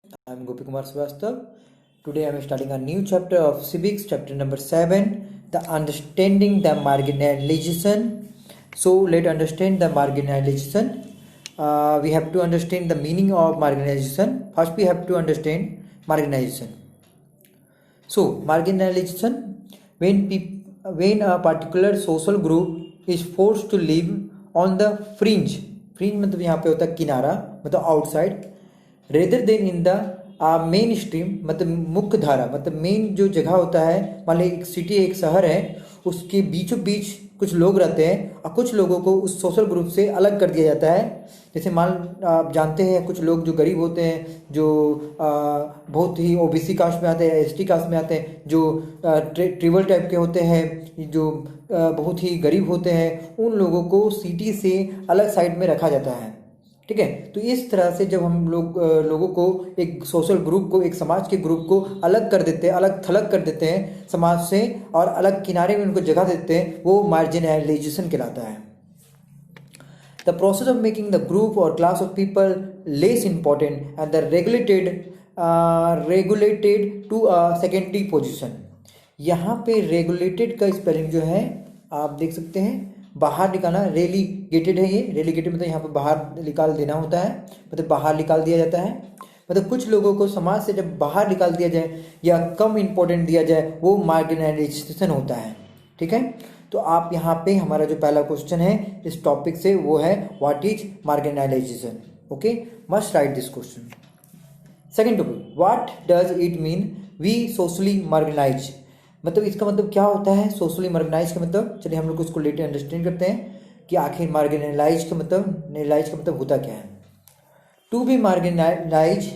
I'm Gopi Kumar Srivastav. Today I'm starting a new chapter of civics, chapter number 7, the understanding the marginalization. So let's understand the marginalization. We have to understand the meaning of marginalization. First we have to understand marginalization. So marginalization, when a particular social group is forced to live on the fringe मतलब यहाँ पे होता है किनारा, मतलब outside, rather then in the main stream, मतलब मुख्य धारा, मतलब मेन जो जगह होता है, मान ली एक सिटी, एक शहर है, उसके बीचों बीच कुछ लोग रहते हैं और कुछ लोगों को उस सोशल ग्रुप से अलग कर दिया जाता है। जैसे मान आप जानते हैं कुछ लोग जो गरीब होते हैं, जो बहुत ही ओबीसी कास्ट में आते हैं, एसटी कास्ट में आते हैं, जो ट्रिबल टाइप के होते हैं, जो बहुत ही गरीब होते हैं, उन लोगों को सिटी से अलग साइड में रखा जाता है। ठीक है, तो इस तरह से जब हम लोगों को, एक सोशल ग्रुप को, एक समाज के ग्रुप को अलग कर देते हैं, अलग थलग कर देते हैं समाज से, और अलग किनारे में उनको जगह देते हैं, वो मार्जिनलाइजेशन कहलाता है। The process of making the group or class of people less important and the regulated to a secondary position. यहाँ पे रेगुलेटेड का स्पेलिंग जो है आप देख सकते हैं, बाहर निकालना, रेलीगेटेड है, ये रेलीगेटेड मतलब यहाँ पे बाहर निकाल देना होता है, मतलब बाहर निकाल दिया जाता है, मतलब कुछ लोगों को समाज से जब बाहर निकाल दिया जाए या कम इम्पोर्टेंट दिया जाए, वो मार्जिनलाइजेशन होता है। ठीक है, तो आप यहाँ पे हमारा जो पहला क्वेश्चन है इस टॉपिक से वो है what is marginalization. Okay, must write this question. Second topic, what does it mean we socially marginalize, मतलब इसका मतलब क्या होता है सोशली मार्जिनाइज का मतलब। चलिए हम लोग इसको लेटर अंडरस्टैंड करते हैं कि आखिर मार्जिनलाइज का मतलब होता क्या है। To be marginalize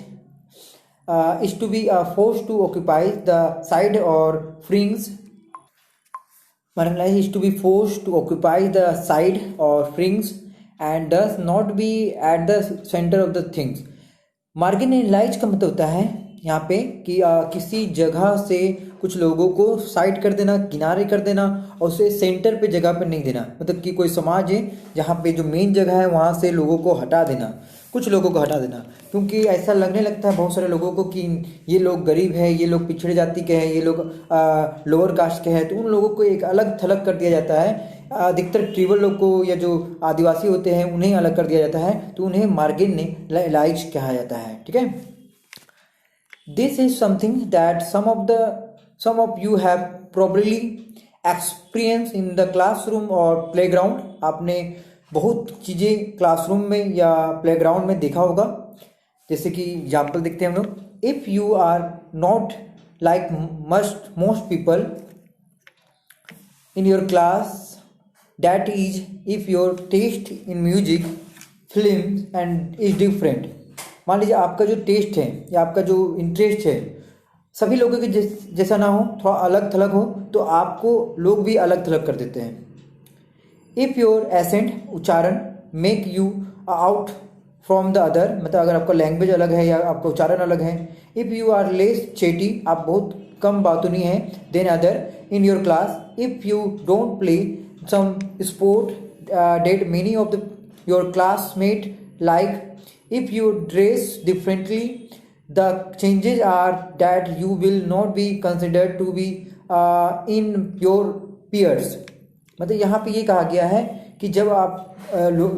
is to be force to occupy the side और fringes. Marginalized is to be forced to occupy the side or fringe and does not be at the center of the things. Marginalized का मतलब होता है यहाँ पे कि किसी जगह से कुछ लोगों को साइड कर देना, किनारे कर देना, और उसे सेंटर पे जगह पे नहीं देना। मतलब कि कोई समाज है जहाँ पे जो मेन जगह है वहाँ से लोगों को हटा देना, कुछ लोगों को हटा देना, क्योंकि ऐसा लगने लगता है बहुत सारे लोगों को कि ये लोग गरीब है, ये लोग पिछड़े जाति के हैं, ये लोग लोअर कास्ट के हैं, तो उन लोगों को एक अलग थलग कर दिया जाता है। अधिकतर ट्रिबल लोग को या जो आदिवासी होते हैं उन्हें अलग कर दिया जाता है, तो उन्हें मार्जिनलाइज कहा जाता है। ठीक है, this is something that some of you have probably experienced in the classroom और प्लेग्राउंड। आपने बहुत चीज़ें क्लासरूम में या प्लेग्राउंड में देखा होगा। जैसे कि एग्जाम्पल देखते हैं हम लोग, if you are not like most people in your class, that is if your taste in music, film and is different. मान लीजिए आपका जो टेस्ट है या आपका जो इंटरेस्ट है सभी लोगों के जैसा ना हो, थोड़ा अलग थलग हो, तो आपको लोग भी अलग थलग कर देते हैं। इफ़ योर एसेंट, उच्चारण, make you out from the other, मतलब अगर आपका लैंग्वेज अलग है या आपका उच्चारण अलग है। If you are less chatty, आप बहुत कम बातूनी हैं, then other in your class. If you don't play some sport that many of the your classmate like. If you dress differently, the changes are that you will not be considered to be in your peers। मतलब यहाँ पे ये कहा गया है कि जब आप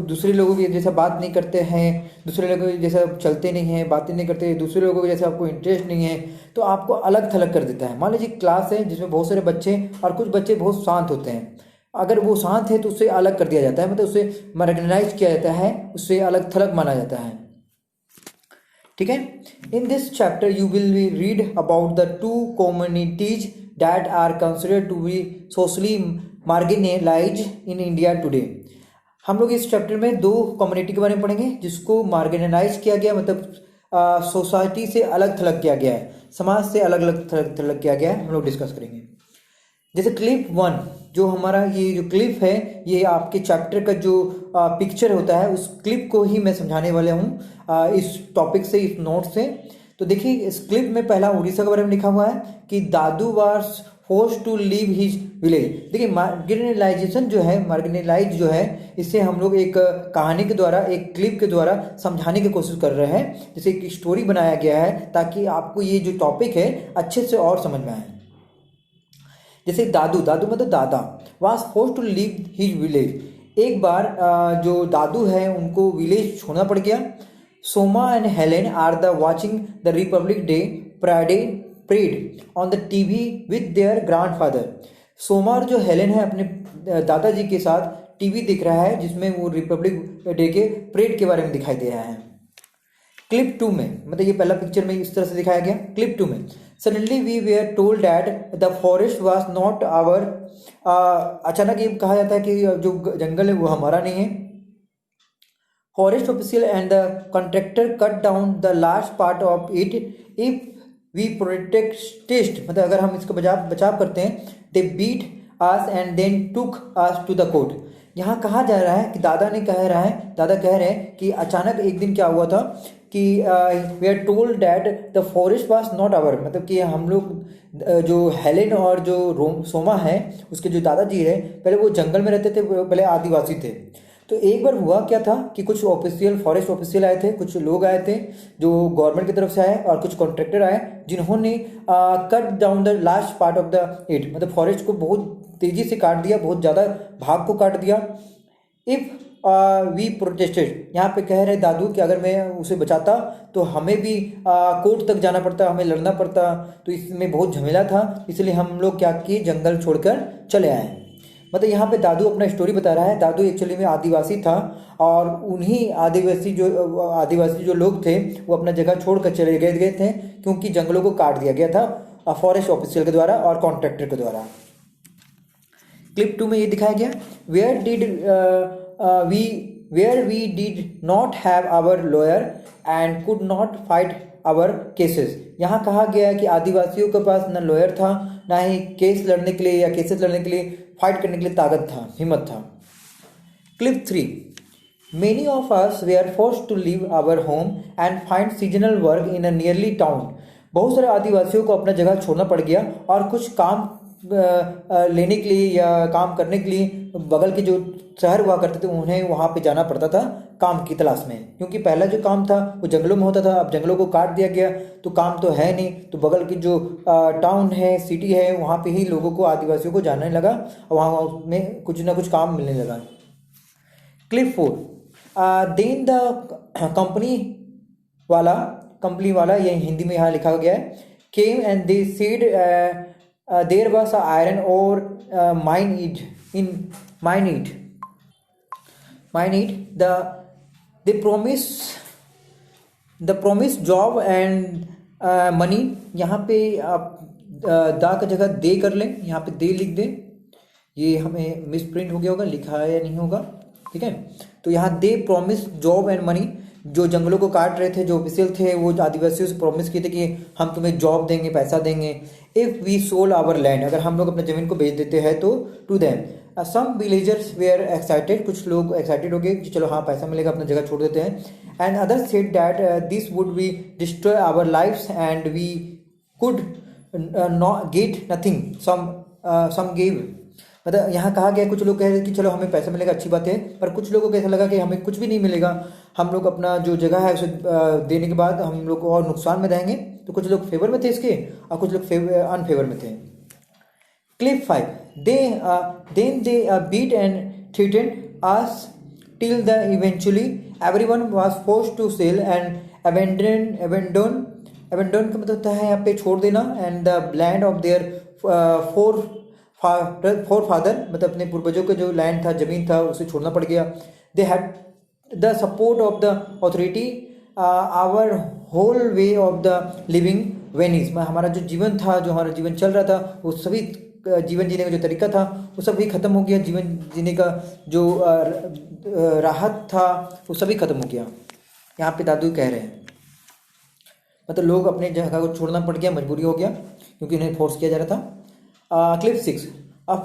दूसरे लोगों के जैसा बात नहीं करते हैं, दूसरे लोगों के जैसा चलते नहीं हैं, बातें नहीं करते, दूसरे लोगों के जैसा आपको इंटरेस्ट नहीं है, तो आपको अलग थलग कर देता है। मान लीजिए क्लास है जिसमें बहुत सारे बच्चे और कुछ बच्चे बहुत शांत होते हैं, अगर वो शांत है तो उससे अलग कर दिया जाता है, मतलब उससे मार्जिनलाइज किया जाता है, उससे अलग थलग माना जाता है। ठीक है, in this chapter you will be read about the two communities that are considered to be socially marginalize in India today. हम लोग इस चैप्टर में दो कम्युनिटी के बारे में पढ़ेंगे जिसको मार्जिनलाइज किया गया, मतलब सोसाइटी से अलग थलग किया गया है, समाज से अलग अलग थलग किया गया है, हम लोग डिस्कस करेंगे। जैसे क्लिप 1, जो हमारा ये जो क्लिप है, ये आपके चैप्टर का जो पिक्चर होता है उस क्लिप को ही मैं समझाने वाला हूँ इस टॉपिक से, इस नोट से। तो देखिए इस क्लिप में पहला उड़ीसा के बारे में लिखा हुआ है कि Dadu was force to leave his village. देखिए मार्जिनलाइजेशन जो है, मार्जिनलाइज जो है, इसे हम लोग एक कहानी के द्वारा, एक क्लिप के द्वारा समझाने की कोशिश कर रहे हैं, जैसे एक स्टोरी बनाया गया है ताकि आपको ये जो टॉपिक है अच्छे से और समझ में आए। जैसे दादू, दादू मतलब दादा, was force to leave his village. एक बार जो दादू है उनको विलेज छोड़ना पड़ गया। Soma and Helen are the watching the Republic Day parade on the TV with their grandfather. Soma और जो हेलेन है अपने दादाजी के साथ टीवी देख रहा है जिसमें वो रिपब्लिक डे के परेड के बारे में दिखाई दे रहा है। क्लिप 2 में, मतलब ये पहला पिक्चर में इस तरह से दिखाया गया। क्लिप 2 में suddenly we were told that the forest was not our. अचानक ये कहा जाता है कि जो जंगल है वो हमारा नहीं है। Forest official and the contractor cut down the last part of it if we protest, मतलब अगर हम इसको बचाव करते हैं, they beat us and then took us to the court. यहाँ कहा जा रहा है कि दादा कह रहे हैं कि अचानक एक दिन क्या हुआ था कि we are told that the forest was not our, मतलब कि हम लोग जो हेलेन और जो सोमा है उसके जो दादाजी है पहले वो जंगल में रहते थे, पहले आदिवासी थे। तो एक बार हुआ क्या था कि कुछ ऑफिशियल, फॉरेस्ट ऑफिशियल आए थे, कुछ लोग आए थे जो गवर्नमेंट की तरफ से आए और कुछ कॉन्ट्रैक्टर आए जिन्होंने cut down the last part of the it, मतलब फॉरेस्ट को बहुत तेजी से काट दिया, बहुत ज़्यादा भाग को काट दिया। इफ़ वी प्रोटेस्टेड, यहाँ पे कह रहे दादू कि अगर मैं उसे बचाता तो हमें भी कोर्ट तक जाना पड़ता, हमें लड़ना पड़ता, तो इसमें बहुत झमेला था, इसलिए हम लोग क्या किए, जंगल छोड़कर चले आए। मतलब यहाँ पे दादू अपना स्टोरी बता रहा है। दादू एक्चुअली में आदिवासी था और उन्हीं आदिवासी जो लोग थे वो अपना जगह छोड़ कर चले गए थे क्योंकि जंगलों को काट दिया गया था फॉरेस्ट ऑफिशियल के द्वारा और कॉन्ट्रैक्टर के द्वारा। क्लिप 2 में ये दिखाया गया, where we did not have our lawyer and could not fight our cases. यहाँ कहा गया है कि आदिवासियों के पास न लॉयर था, ना ही केसेस लड़ने के लिए फाइट करने के लिए ताकत था, हिम्मत था। Clip 3, many of us were forced to leave our home and find seasonal work in a nearly town. बहुत सारे आदिवासियों को अपना जगह छोड़ना पड़ गया और कुछ काम लेने के लिए या काम करने के लिए बगल के जो शहर हुआ करते थे उन्हें वहाँ पे जाना पड़ता था काम की तलाश में, क्योंकि पहला जो काम था वो जंगलों में होता था, अब जंगलों को काट दिया गया तो काम तो है नहीं, तो बगल की जो टाउन है, सिटी है, वहाँ पे ही लोगों को, आदिवासियों को जाने लगा और वहाँ में कुछ ना कुछ काम मिलने लगा। क्लिप 4, देन द कंपनी वाला, ये हिंदी में यहाँ लिखा गया है, came and they said there was a iron ore mine it they promised job and money। यहाँ पे आप दा का जगह दे कर लें, यहाँ पे दे लिख दें, ये हमें मिस प्रिंट हो गया होगा, लिखा है या नहीं होगा, ठीक है। तो यहाँ दे प्रॉमिस जॉब एंड मनी, जो जंगलों को काट रहे थे, जो ऑफिशियल थे, वो आदिवासियों से प्रॉमिस किए थे कि हम तुम्हें जॉब देंगे, पैसा देंगे। If we sold our land, अगर हम लोग अपने ज़मीन को बेच देते हैं तो to them. Some villagers were excited, कुछ लोग एक्साइटेड हो गए कि चलो हाँ पैसा मिलेगा, अपना जगह छोड़ देते हैं। And other said that this would be destroy our lives and we could not get nothing, some gave. मतलब यहाँ कहा गया, कुछ लोग कह रहे हैं कि चलो हमें पैसा मिलेगा, अच्छी बात है, पर कुछ लोगों को ऐसा लगा कि हमें कुछ भी नहीं मिलेगा, हम लोग अपना जो जगह है उसे देने के बाद हम लोग और नुकसान में रहेंगे। तो कुछ लोग फेवर में थे इसके और कुछ लोग अनफेवर में थे। Clip 5, then they beat and threatened us till the eventually everyone was forced to sell and abandon का मतलब होता है यहाँ पे छोड़ देना, and the land of their forefather, मतलब अपने पूर्वजों का जो लैंड था, जमीन था, उसे छोड़ना पड़ गया। They had the support of the authority, our whole way of the living vanish, हमारा जो जीवन था, जो हमारा जीवन चल रहा था, वो सभी जीवन जीने का जो तरीका था वो सभी खत्म हो गया, जीवन जीने का जो राहत था वो सभी खत्म हो गया। यहाँ पे दादू कह रहे हैं, मतलब लोग अपने जगह को छोड़ना पड़ गया, मजबूरी हो गया क्योंकि उन्हें फोर्स किया जा रहा था। क्लिप 6,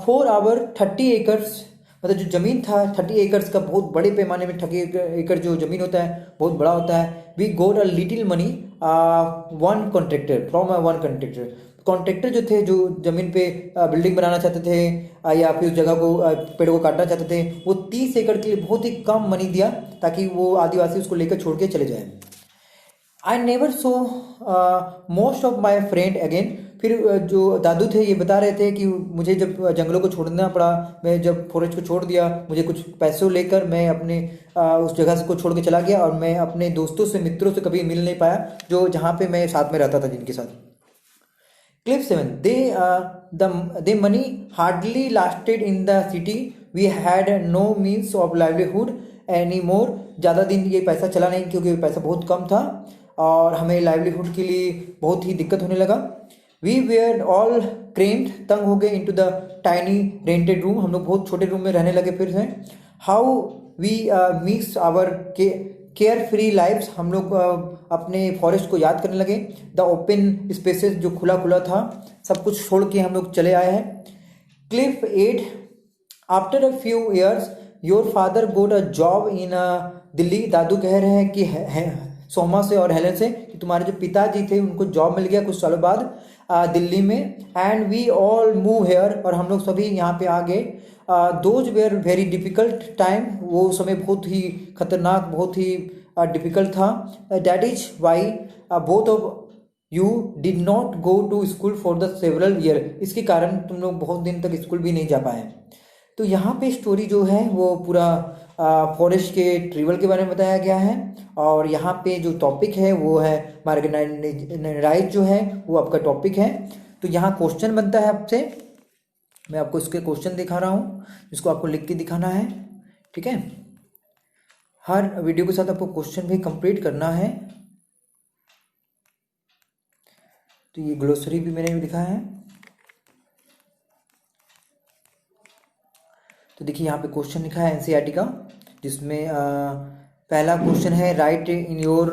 4 आवर 30 एकर्स, मतलब जो ज़मीन था 30 एकर्स का, बहुत बड़े पैमाने में 30 एकड़ जो ज़मीन होता है बहुत बड़ा होता है। We got a little money one contractor, from one contractor. Contractor जो थे, जो जमीन पे बिल्डिंग बनाना चाहते थे या फिर उस जगह को पेड़ को काटना चाहते थे, वो 30 एकड़ के लिए बहुत ही कम मनी दिया ताकि वो आदिवासी उसको लेकर छोड़ के चले जाए। I never so most of my friend again. फिर जो दादू थे ये बता रहे थे कि मुझे जब जंगलों को छोड़ना पड़ा, मैं जब फॉरेस्ट को छोड़ दिया, मुझे कुछ पैसों लेकर मैं अपने उस जगह को छोड़ के चला गया और मैं अपने दोस्तों से, मित्रों से कभी मिल नहीं पाया जो जहाँ पे मैं साथ में रहता था, जिनके साथ। Clip 7. The money hardly lasted in the city. We had no means of livelihood anymore. ज़्यादा दिन ये पैसा चला नहीं क्योंकि पैसा बहुत कम था और हमें लाइवलीहुड के लिए बहुत ही दिक्कत होने लगा। We were all cramped, तंग हो गए into the tiny rented room. हम लोग बहुत छोटे रूम में रहने लगे फिर से। How we missed our carefree lives. हम लोग अपने फॉरेस्ट को याद करने लगे। द ओपन स्पेसेस, जो खुला खुला था, सब कुछ छोड़ के हम लोग चले आए हैं। Clip 8. After a few years your father got a job in Delhi. Dadu कह रहे हैं कि सोमा से और हेलन से कि तुम्हारे जो पिताजी थे उनको जॉब मिल गया कुछ सालों बाद दिल्ली में। And we all move here, और हम लोग सभी यहाँ पे आ गए। Those were very difficult time, वो समय बहुत ही खतरनाक, बहुत ही डिफिकल्ट था। That is why both of you did not go to school for the several year. इसके कारण तुम लोग बहुत दिन तक स्कूल भी नहीं जा पाए। तो यहाँ पे स्टोरी जो है वो पूरा फॉरेस्ट के ट्रिवल के बारे में बताया गया है। और यहाँ पे जो टॉपिक है वो है मार्जिनाइज जो है वो आपका टॉपिक है। तो यहाँ क्वेश्चन बनता है आपसे, मैं आपको इसके क्वेश्चन दिखा रहा हूँ जिसको आपको लिख के दिखाना है, ठीक है। हर वीडियो के साथ आपको क्वेश्चन भी कंप्लीट करना है। तो ये ग्लोसरी भी मैंने लिखा है। तो देखिए यहाँ पे क्वेश्चन लिखा है एनसीईआरटी का, जिसमें पहला क्वेश्चन है write in your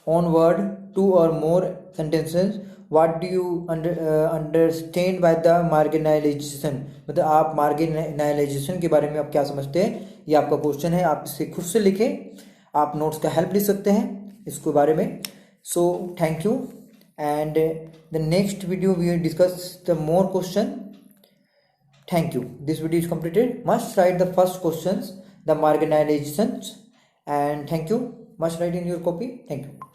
own word 2 or more sentences what do you understand by the marginalisation. मतलब आप मार्जिनाइजेशन के बारे में आप क्या समझते हैं, ये आपका क्वेश्चन है। आप इसे खुद से लिखें, आप नोट्स का हेल्प ले सकते हैं इसके बारे में। So thank you, and the next video we will discuss the more question. Thank you. This video is completed. Must write the first questions, the marginalizations, and thank you. Must write in your copy. Thank you.